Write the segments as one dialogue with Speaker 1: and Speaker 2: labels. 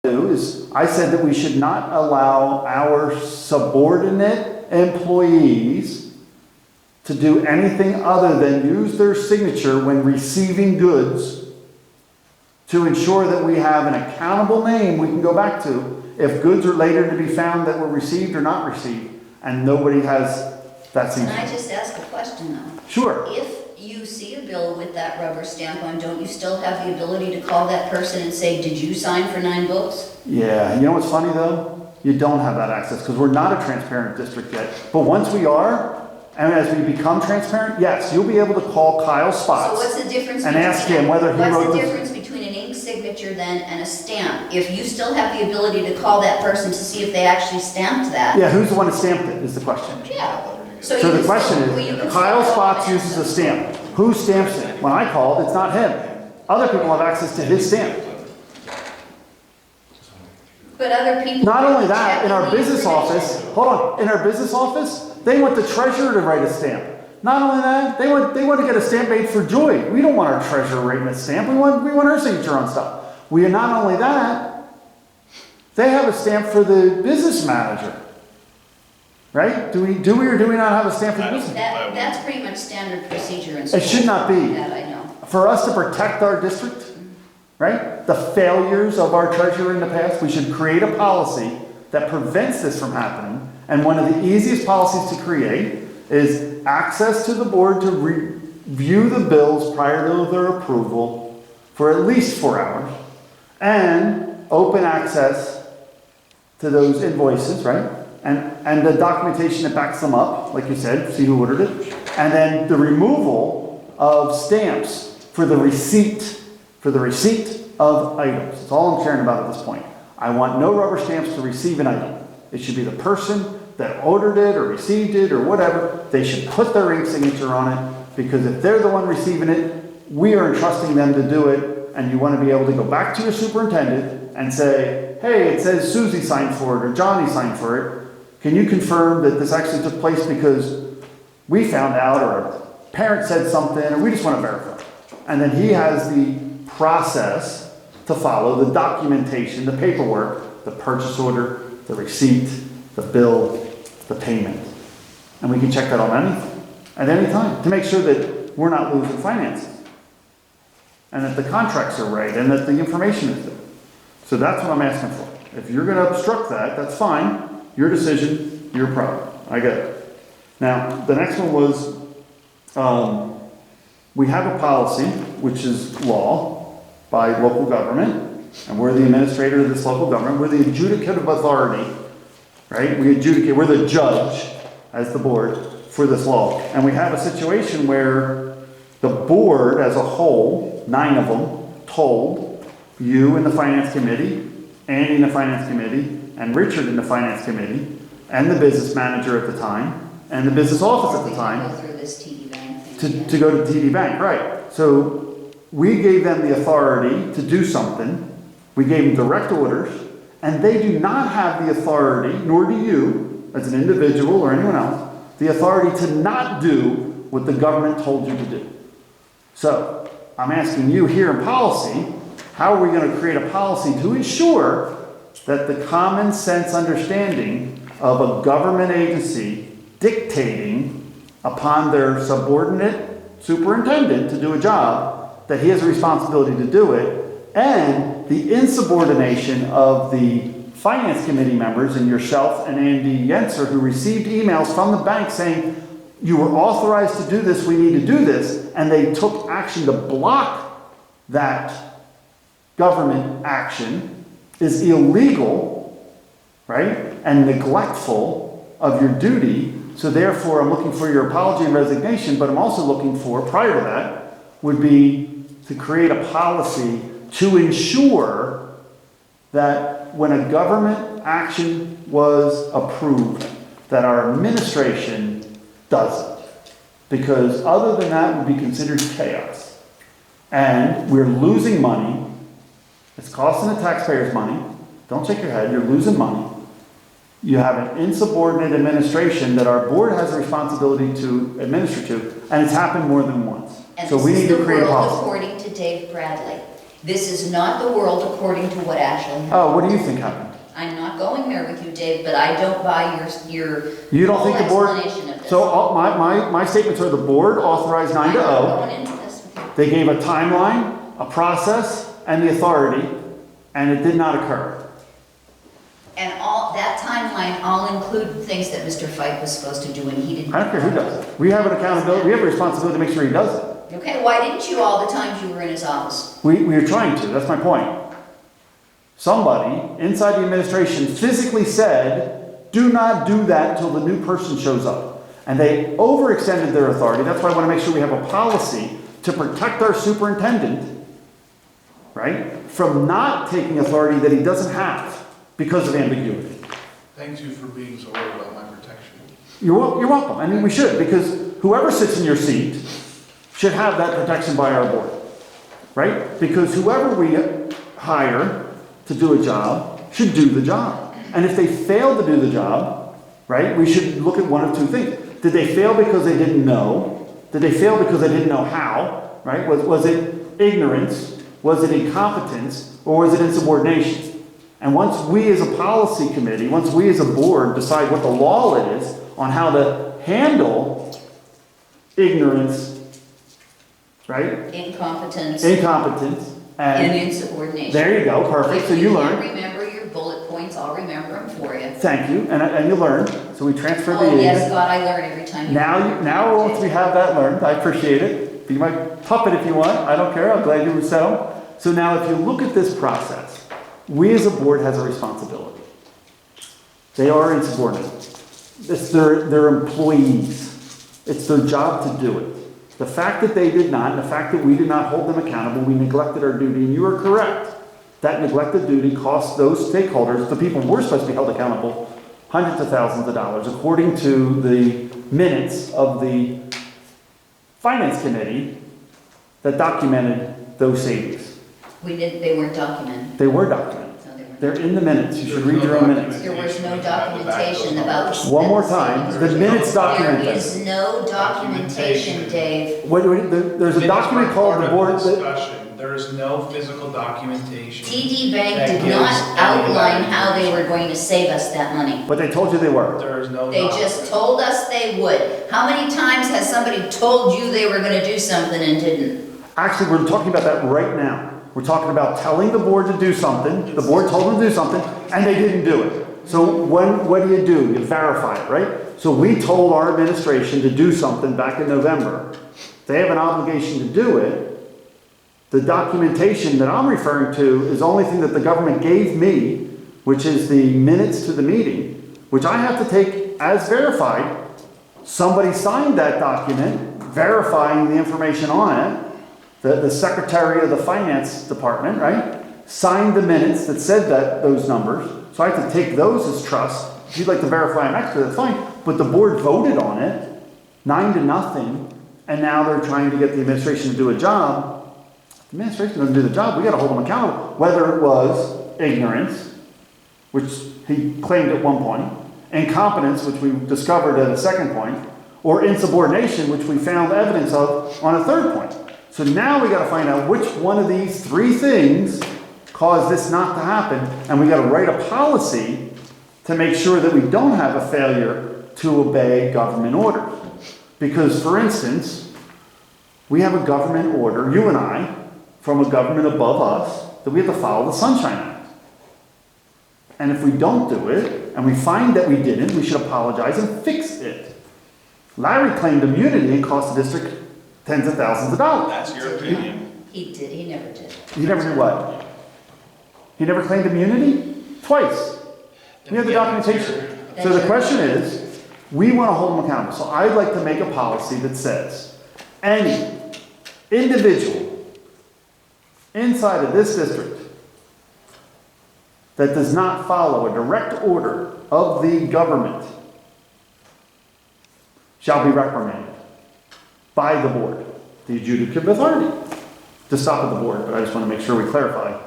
Speaker 1: do is, I said that we should not allow our subordinate employees to do anything other than use their signature when receiving goods to ensure that we have an accountable name we can go back to if goods are later to be found that were received or not received, and nobody has that signature.
Speaker 2: Can I just ask a question though?
Speaker 1: Sure.
Speaker 2: If you see a bill with that rubber stamp on, don't you still have the ability to call that person and say, did you sign for 9 books?
Speaker 1: Yeah, you know what's funny though? You don't have that access because we're not a transparent district yet. But once we are, and as we become transparent, yes, you'll be able to call Kyle Spots.
Speaker 2: So what's the difference
Speaker 1: and ask him whether he wrote
Speaker 2: What's the
Speaker 1: this.
Speaker 2: difference between an ink signature then and a stamp? If you still have the ability to call that person to see if they actually stamped that.
Speaker 1: Yeah, who's the one that stamped it is the question.
Speaker 2: Yeah.
Speaker 1: So the question is, Kyle Spots uses a stamp. Who stamps it? When I called, it's not him. Other people have access to his stamp.
Speaker 2: But other people.
Speaker 1: Not only that, in our
Speaker 2: check the
Speaker 1: business office,
Speaker 2: information.
Speaker 1: hold on, in our business office, they want the treasurer to write a stamp. Not only that, they want to get a stamp made for Joy. We don't want our treasurer writing a stamp. We want her signature on stuff. We are not only that, they have a stamp for the business manager. Right? Do we or do we not have a stamp for the business?
Speaker 2: That's pretty much standard procedure in
Speaker 1: It
Speaker 2: school.
Speaker 1: should not be.
Speaker 2: That I know.
Speaker 1: For us to protect our district, right? The failures of our treasurer in the past, we should create a policy that prevents this from happening. And one of the easiest policies to create is access to the board to review the bills prior to their approval for at least 4 hours, and open access to those invoices, right? And the documentation that backs them up, like you said, see who ordered it. And then the removal of stamps for the receipt of items. That's all I'm caring about at this point. I want no rubber stamps to receive an item. It should be the person that ordered it or received it or whatever. They should put their ink signature on it, because if they're the one receiving it, we are entrusting them to do it, and you want to be able to go back to your superintendent and say, hey, it says Susie signed for it or Johnny signed for it. Can you confirm that this actually took place because we found out or a parent said something, or we just want to verify? And then he has the process to follow, the documentation, the paperwork, the purchase order, the receipt, the bill, the payment. And we can check that on anything, at any time, to make sure that we're not losing finances. And that the contracts are right, and that the information is there. So that's what I'm asking for. If you're going to obstruct that, that's fine. Your decision, your problem. I get it. Now, the next one was, we have a policy, which is law by local government, and we're the administrator of this local government. We're the adjudicative authority, right? We adjudicate, we're the judge as the board for this law. And we have a situation where the board as a whole, 9 of them, told you in the finance committee, Andy in the finance committee, and Richard in the finance committee, and the business manager at the time, and the business office at the time,
Speaker 2: Go through this TD Bank thing.
Speaker 1: to go to TD Bank, right. So we gave them the authority to do something. We gave them direct orders, and they do not have the authority, nor do you, as an individual or anyone else, the authority to not do what the government told you to do. So I'm asking you here in policy, how are we going to create a policy to ensure that the common sense understanding of a government agency dictating upon their subordinate superintendent to do a job, that he has a responsibility to do it, and the insubordination of the finance committee members and yourself and Andy Yenser, who received emails from the bank saying, you were authorized to do this, we need to do this, and they took action to block that government action, is illegal, right, and neglectful of your duty. So therefore, I'm looking for your apology and resignation, but I'm also looking for, prior to that, would be to create a policy to ensure that when a government action was approved, that our administration does it. Because other than that, it would be considered chaos. And we're losing money. It's costing the taxpayers money. Don't shake your head, you're losing money. You have an insubordinate administration that our board has a responsibility to administer to, and it's happened more than once.
Speaker 2: And
Speaker 1: So we need to create a policy.
Speaker 2: according to Dave Bradley. This is not the world according to what actually happened.
Speaker 1: Oh, what do you think happened?
Speaker 2: I'm not going there with you, Dave, but I don't buy your
Speaker 1: You don't
Speaker 2: whole
Speaker 1: think the board?
Speaker 2: explanation of this.
Speaker 1: So my statements are the board authorized 9 to
Speaker 2: I'm
Speaker 1: 0.
Speaker 2: not going into this with you.
Speaker 1: They gave a timeline, a process, and the authority, and it did not occur.
Speaker 2: And all, that timeline all included things that Mr. Fike was supposed to do and he didn't.
Speaker 1: I don't care who does it. We have an accountability, we have a responsibility to make sure he does it.
Speaker 2: Okay, why didn't you all the times you were in his office?
Speaker 1: We are trying to, that's my point. Somebody inside the administration physically said, do not do that until the new person shows up. And they overextended their authority. That's why I want to make sure we have a policy to protect our superintendent, right, from not taking authority that he doesn't have because of ambiguity.
Speaker 3: Thank you for being so worried about my protection.
Speaker 1: You're welcome. I mean, we should, because whoever sits in your seat should have that protection by our board, right? Because whoever we hire to do a job should do the job. And if they fail to do the job, right, we should look at one of two things. Did they fail because they didn't know? Did they fail because they didn't know how, right? Was it ignorance? Was it incompetence? Or was it insubordination? And once we as a policy committee, once we as a board decide what the law is on how to handle ignorance, right?
Speaker 2: Incompetence
Speaker 1: Incompetence.
Speaker 2: and insubordination.
Speaker 1: There you go, perfect. So you
Speaker 2: If
Speaker 1: learn.
Speaker 2: can't remember your bullet points, I'll remember them for you.
Speaker 1: Thank you, and you learn. So we transferred the
Speaker 2: Oh, yes,
Speaker 1: A's.
Speaker 2: God, I learn every time you.
Speaker 1: Now once we have that learned, I appreciate it. Be my puppet if you want. I don't care. I'm glad you would settle. So now, if you look at this process, we as a board has a responsibility. They are insubordinate. It's their employees. It's their job to do it. The fact that they did not, and the fact that we did not hold them accountable, we neglected our duty, and you are correct. That neglected duty cost those stakeholders, the people we're supposed to be held accountable, hundreds of thousands of dollars, according to the minutes of the Finance Committee that documented those savings.
Speaker 2: They weren't documented.
Speaker 1: They were documented.
Speaker 2: No, they weren't.
Speaker 1: They're in the minutes. You should read your own minutes.
Speaker 2: There was no documentation about the.
Speaker 1: One more time, the minutes document
Speaker 2: There
Speaker 1: this.
Speaker 2: is no documentation, Dave.
Speaker 1: There's a document called the board.
Speaker 3: There is no physical documentation.
Speaker 2: TD Bank
Speaker 3: that
Speaker 2: did
Speaker 3: gives
Speaker 2: not outline
Speaker 3: anybody-
Speaker 2: how they were going to save us that money.
Speaker 1: But they told you they were.
Speaker 3: There is no.
Speaker 2: They just told us they would. How many times has somebody told you they were gonna do something and didn't?
Speaker 1: Actually, we're talking about that right now. We're talking about telling the board to do something. The board told them to do something, and they didn't do it. So what do? You verify it, right? So we told our administration to do something back in November. They have an obligation to do it. The documentation that I'm referring to is the only thing that the government gave me, which is the minutes to the meeting, which I have to take as verified. Somebody signed that document, verifying the information on it. The secretary of the finance department, right, signed the minutes that said those numbers. So I have to take those as trust. If you'd like to verify them extra, that's fine. But the board voted on it, 9-0, and now they're trying to get the administration to do a job. The administration doesn't do the job. We got to hold them accountable. Whether it was ignorance, which he claimed at one point, incompetence, which we discovered at a second point, or insubordination, which we found evidence of on a third point. So now we got to find out which one of these three things caused this not to happen, and we got to write a policy to make sure that we don't have a failure to obey government orders. Because, for instance, we have a government order, you and I, from a government above us, that we have to follow the Sunshine Act. And if we don't do it, and we find that we didn't, we should apologize and fix it. Larry claimed immunity and cost the district tens of thousands of dollars.
Speaker 3: That's your opinion.
Speaker 2: He did, he never did.
Speaker 1: He never did what? He never claimed immunity? Twice. We have the documentation. So the question is, we want to hold them accountable. So I'd like to make a policy that says, any individual inside of this district that does not follow a direct order of the government shall be reprimanded by the board, the adjudicative authority. To stop at the board, but I just want to make sure we clarify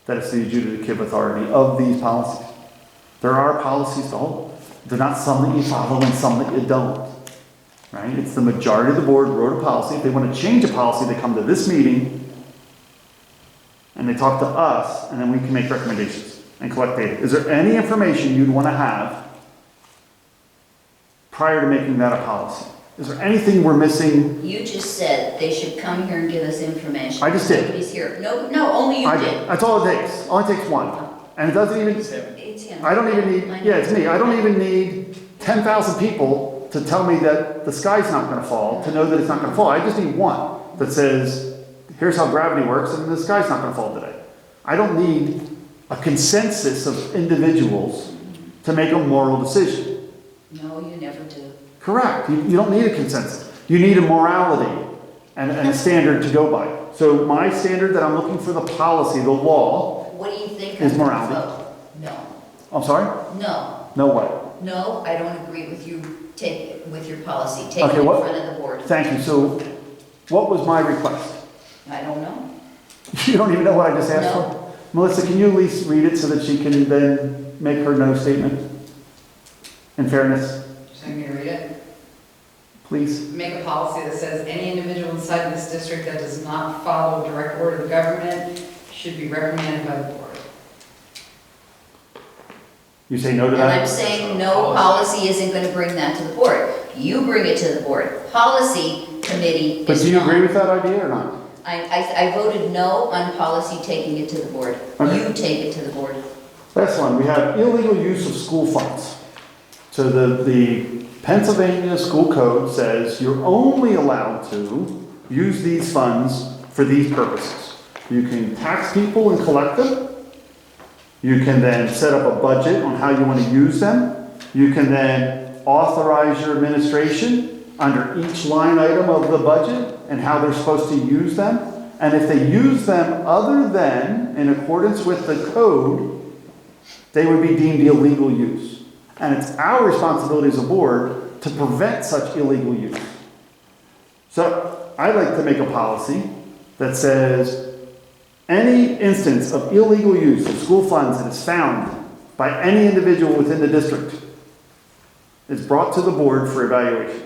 Speaker 1: that it's the adjudicative authority of these policies. There are policies to hold. They're not some that you follow and some that you don't. Right? It's the majority of the board wrote a policy. If they want to change a policy, they come to this meeting and they talk to us, and then we can make recommendations and collect data. Is there any information you'd want to have prior to making that a policy? Is there anything we're missing?
Speaker 2: You just said they should come here and give us information.
Speaker 1: I just did.
Speaker 2: Somebody's here. No, only you
Speaker 1: I
Speaker 2: did.
Speaker 1: That's all it takes. Only takes one. And it doesn't even,
Speaker 2: It's him.
Speaker 1: I don't even need,
Speaker 2: I know.
Speaker 1: yeah, it's me. I don't even need 10,000 people to tell me that the sky's not gonna fall, to know that it's not gonna fall. I just need one that says, here's how gravity works, and the sky's not gonna fall today. I don't need a consensus of individuals to make a moral decision.
Speaker 2: No, you never do.
Speaker 1: Correct. You don't need a consensus. You need a morality and a standard to go by. So my standard that I'm looking for the policy, the law,
Speaker 2: What do you think?
Speaker 1: Is
Speaker 2: I'm gonna
Speaker 1: morality.
Speaker 2: vote? No.
Speaker 1: I'm sorry?
Speaker 2: No.
Speaker 1: No what?
Speaker 2: No, I don't agree with you with your policy. Take it
Speaker 1: Okay,
Speaker 2: in
Speaker 1: what?
Speaker 2: front of the board.
Speaker 1: Thank you. So what was my request?
Speaker 2: I don't know.
Speaker 1: You don't even know what I just asked
Speaker 2: No.
Speaker 1: for? Melissa, can you at least read it so that she can then make her no statement? In fairness,
Speaker 4: Just need me to read it.
Speaker 1: please.
Speaker 4: Make a policy that says any individual inside this district that does not follow direct order of the government should be reprimanded by the board.
Speaker 1: You say no to
Speaker 2: And I'm
Speaker 1: that?
Speaker 2: saying no policy isn't gonna bring that to the board. You bring it to the board. Policy committee
Speaker 1: But
Speaker 2: is
Speaker 1: do you
Speaker 2: not.
Speaker 1: agree with that idea or not?
Speaker 2: I voted no on policy taking it to the board.
Speaker 1: Okay.
Speaker 2: You take it to the board.
Speaker 1: Last one, we have illegal use of school funds. So the Pennsylvania school code says you're only allowed to use these funds for these purposes. You can tax people and collect them. You can then set up a budget on how you want to use them. You can then authorize your administration under each line item of the budget and how they're supposed to use them. And if they use them other than in accordance with the code, they would be deemed illegal use. And it's our responsibility as a board to prevent such illegal use. So I'd like to make a policy that says any instance of illegal use of school funds that is found by any individual within the district is brought to the board for evaluation.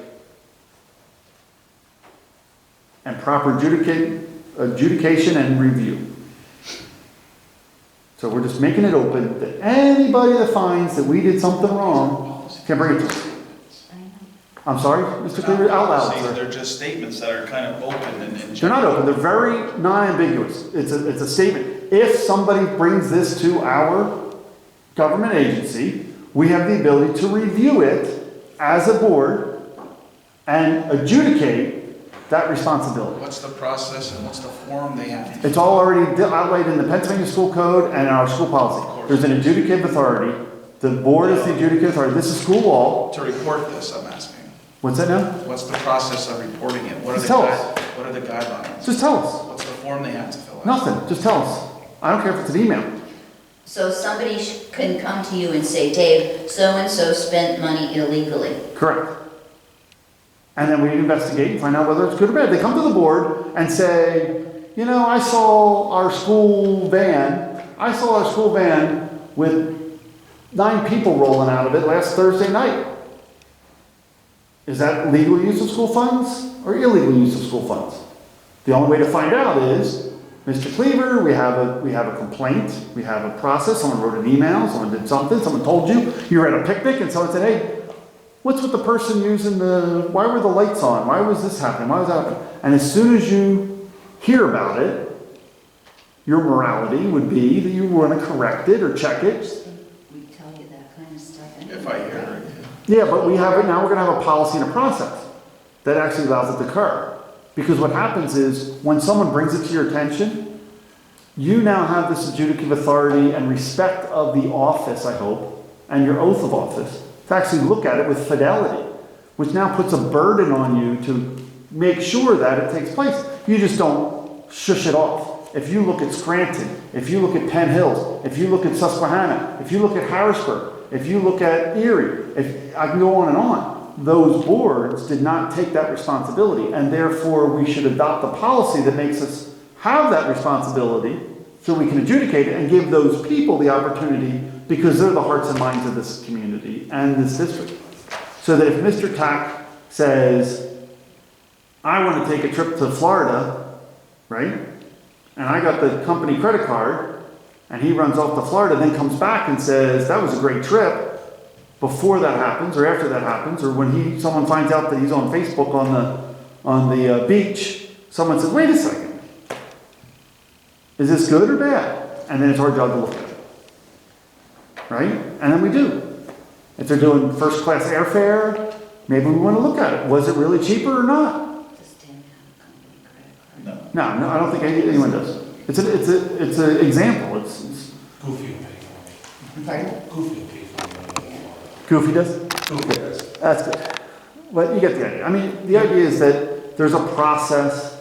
Speaker 1: And proper adjudication and review. So we're just making it open that anybody that finds that we did something wrong can bring it to us. I'm sorry, Mr. Cleaver, out loud, sir.
Speaker 5: They're just statements that are kind of open and
Speaker 1: They're not open, they're very non-ambiguous. It's a statement. If somebody brings this to our government agency, we have the ability to review it as a board and adjudicate that responsibility.
Speaker 3: What's the process and what's the form they have to?
Speaker 1: It's all already outlined in the Pennsylvania School Code and our school policy. There's an adjudicative authority. The board is the adjudicative authority. This is school law.
Speaker 3: To report this, I'm asking.
Speaker 1: What's that now?
Speaker 3: What's the process of reporting it? What are
Speaker 1: Just
Speaker 3: the
Speaker 1: tell us.
Speaker 3: What are the guidelines?
Speaker 1: Just tell us.
Speaker 3: What's the form they have to fill out?
Speaker 1: Nothing. Just tell us. I don't care if it's an email.
Speaker 2: So somebody can come to you and say, Dave, so-and-so spent money illegally.
Speaker 1: Correct. And then we investigate and find out whether it's good or bad. They come to the board and say, you know, I saw our school van with 9 people rolling out of it last Thursday night. Is that legal use of school funds or illegal use of school funds? The only way to find out is, Mr. Cleaver, we have a complaint, we have a process, someone wrote an email, someone did something, someone told you, you were at a picnic and someone said, hey, what's with the person using why were the lights on? Why was this happening? Why was that happening? And as soon as you hear about it, your morality would be that you want to correct it or check it.
Speaker 2: We tell you that kind of stuff anyway.
Speaker 3: If I hear it.
Speaker 1: Yeah, but we have it now, we're going to have a policy and a process that actually allows it to occur. Because what happens is, when someone brings it to your attention, you now have this adjudicative authority and respect of the office, I hope, and your oath of office, to actually look at it with fidelity, which now puts a burden on you to make sure that it takes place. You just don't shush it off. If you look at Scranton, if you look at Penn Hills, if you look at Susquehanna, if you look at Harrisburg, if you look at Erie, I can go on and on. Those boards did not take that responsibility, and therefore we should adopt a policy that makes us have that responsibility so we can adjudicate it and give those people the opportunity, because they're the hearts and minds of this community and this district. So that if Mr. Tack says, I want to take a trip to Florida, right? and I got the company credit card, and he runs off to Florida, then comes back and says, that was a great trip, before that happens, or after that happens, or when someone finds out that he's on Facebook on the beach, someone says, wait a second, is this good or bad? And then it's our job to look at it. Right? And then we do. If they're doing first class airfare, maybe we want to look at it. Was it really cheaper or not?
Speaker 2: Does Dan have a company credit card?
Speaker 5: No.
Speaker 1: No, I don't think anyone does. It's an example. It's
Speaker 6: Goofy will pay for me.
Speaker 2: Pardon?
Speaker 6: Goofy will pay for me.
Speaker 1: Goofy does?
Speaker 6: Goofy does.
Speaker 1: That's good. But you get the idea. I mean, the idea is that there's a process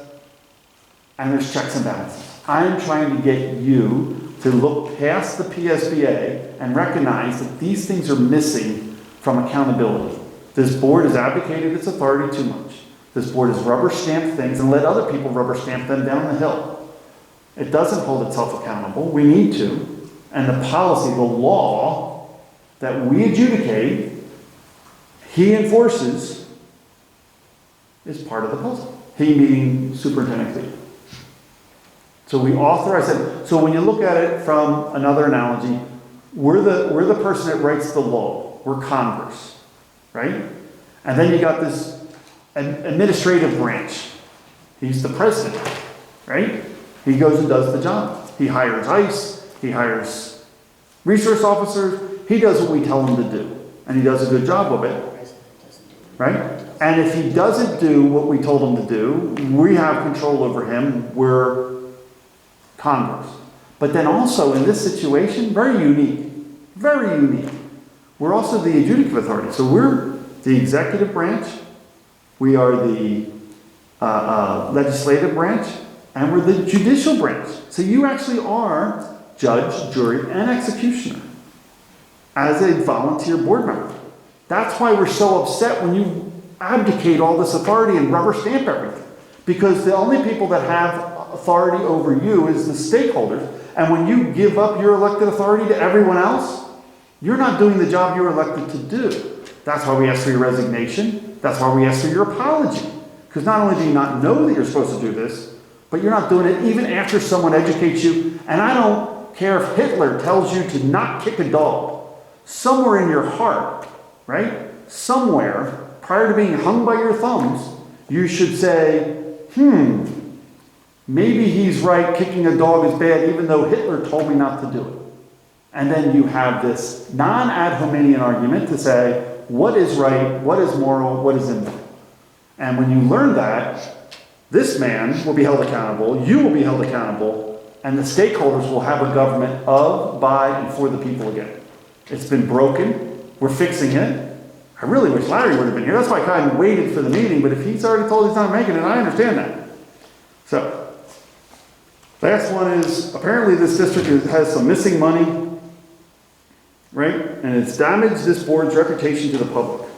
Speaker 1: and there's checks and balances. I'm trying to get you to look past the PSBA and recognize that these things are missing from accountability. This board has abdicated its authority too much. This board has rubber stamped things and let other people rubber stamp them down the hill. It doesn't hold itself accountable. We need to. And the policy, the law that we adjudicate, he enforces, is part of the puzzle. He meaning Superintendent Cleveland. So we authorize it. So when you look at it from another analogy, we're the person that writes the law. We're Congress, right? And then you got this administrative branch. He's the president, right? He goes and does the job. He hires ICE. He hires resource officers. He does what we tell him to do. And he does a good job of it,
Speaker 2: The president doesn't do it.
Speaker 1: right? And if he doesn't do what we told him to do, we have control over him. We're Congress. But then also in this situation, very unique, we're also the adjudicative authority. So we're the executive branch, we are the legislative branch, and we're the judicial branch. So you actually are judge, jury, and executioner as a volunteer board member. That's why we're so upset when you abdicate all this authority and rubber stamp everything. Because the only people that have authority over you is the stakeholders. And when you give up your elected authority to everyone else, you're not doing the job you were elected to do. That's why we ask for your resignation. That's why we ask for your apology. Because not only do you not know that you're supposed to do this, but you're not doing it even after someone educates you. And I don't care if Hitler tells you to not kick a dog. Somewhere in your heart, right? Somewhere, prior to being hung by your thumbs, you should say, maybe he's right, kicking a dog is bad, even though Hitler told me not to do it. And then you have this non-ad hominem argument to say, what is right, what is moral, what is immoral. And when you learn that, this man will be held accountable, you will be held accountable, and the stakeholders will have a government of, by, and for the people again. It's been broken, we're fixing it. I really wish Larry would have been here. That's why I kind of waited for the meeting, but if he's already told he's not making it, I understand that. So, last one is, apparently this district has some missing money, right? And it's damaged this board's reputation to the public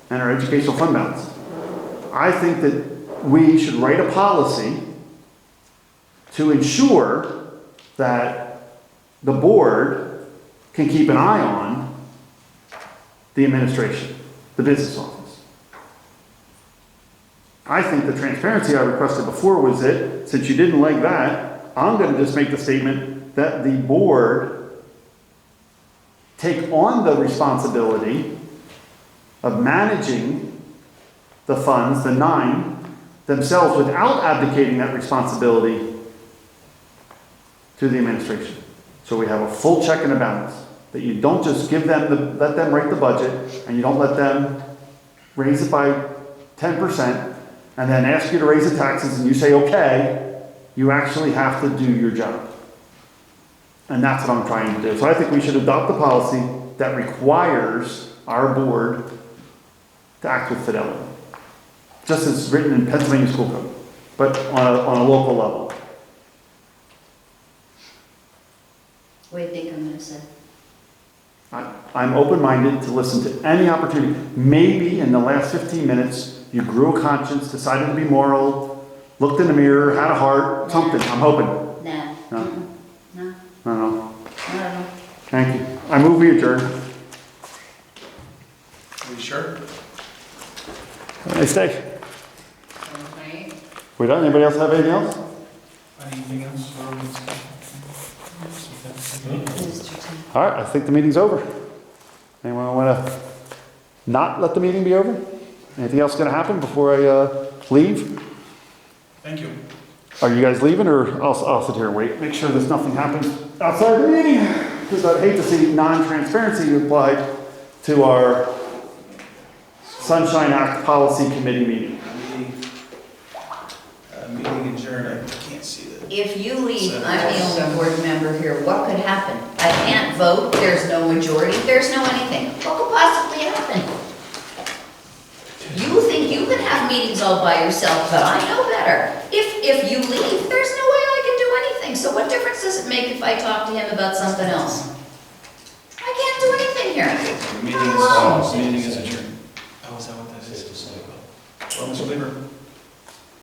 Speaker 1: and our educational fund balance. I think that we should write a policy to ensure that the board can keep an eye on the administration, the business office. I think the transparency I requested before was it. Since you didn't like that, I'm going to just make the statement that the board take on the responsibility of managing the funds, the 9, themselves without abdicating that responsibility to the administration. So we have a full check and a balance. That you don't just give them, let them write the budget, and you don't let them raise it by 10%, and then ask you to raise the taxes, and you say, okay, you actually have to do your job. And that's what I'm trying to do. So I think we should adopt a policy that requires our board to act with fidelity. Just as written in Pennsylvania School Code, but on a local level.
Speaker 2: What do you think I'm gonna say?
Speaker 1: I'm open-minded to listen to any opportunity. Maybe in the last 15 minutes, you grew a conscience, decided to be moral, looked in the mirror, had a heart, something. I'm hoping.
Speaker 2: Nah.
Speaker 1: No.
Speaker 2: No.
Speaker 1: No.
Speaker 2: No.
Speaker 1: Thank you. I move we adjourn.
Speaker 3: Are you sure?
Speaker 1: Nice day.
Speaker 4: 7:28.
Speaker 1: We done? Anybody else have anything else?
Speaker 5: Anything else?
Speaker 1: All right, I think the meeting's over. Anyone want to not let the meeting be over? Anything else going to happen before I leave?
Speaker 5: Thank you.
Speaker 1: Are you guys leaving, or I'll sit here and wait, make sure there's nothing happens outside the meeting? Because I'd hate to see non-transparency applied to our Sunshine Act Policy Committee meeting.
Speaker 5: Meeting adjourned, I can't see that.
Speaker 2: If you leave, I'm the only board member here, what could happen? I can't vote, there's no majority, there's no anything. What could possibly happen? You think you can have meetings all by yourself, but I know better. If you leave, there's no way I can do anything. So what difference does it make if I talk to him about something else? I can't do anything here.
Speaker 5: The meeting is adjourned.
Speaker 3: Oh, is that what that is?
Speaker 5: Well, Mr. Lieber.